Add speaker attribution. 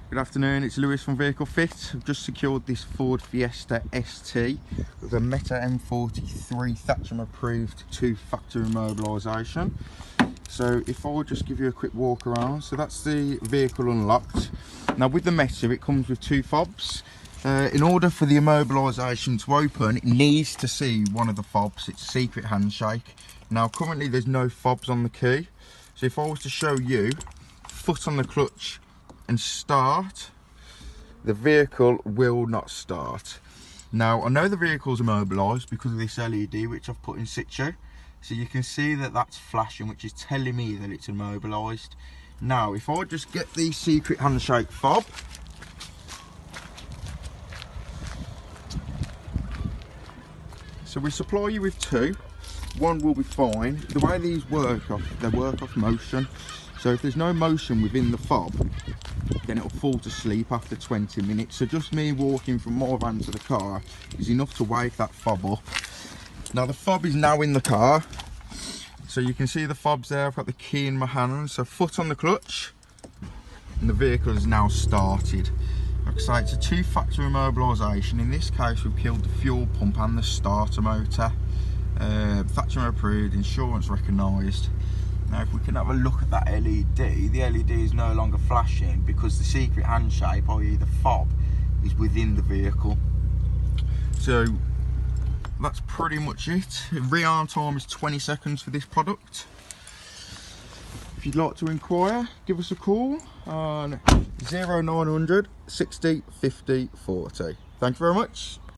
Speaker 1: Good afternoon, it's Lewis from Vehicle Fit. I've just secured this Ford Fiesta ST with a Meta M43 Thatcham approved 2-factor immobilisation. So if I would just give you a quick walk around, so that's the vehicle unlocked. Now with the Meta it comes with 2 fobs. In order for the immobilisation to open, it needs to see one of the fobs. It's a secret handshake. Now currently there's no fobs on the key. So if I was to show you, foot on the clutch and start, the vehicle will not start. Now I know the vehicle's immobilised because of this LED which I've put in situ, so you can see that that's flashing, which is telling me that it's immobilised. Now if I just get the secret handshake fob, so we supply you with 2. One will be fine. The way these work, they work off motion. So if there's no motion within the fob, then it'll fall to sleep after 20 minutes. So just me walking from my van to the car is enough to wake that fob up. Now the fob is now in the car. So you can see the fob's there. I've got the key in my hand. So foot on the clutch and the vehicle has now started. Like I say, it's a 2-factor immobilisation. In this case we've killed the fuel pump and the starter motor. Thatcham approved, insurance recognised. Now if we can have a look at that LED, the LED is no longer flashing because the secret handshake, i.e. the fob, is within the vehicle. So that's pretty much it. Rearm time is 20 seconds for this product. If you'd like to inquire, give us a call on 0900 60 50 40. Thank you very much.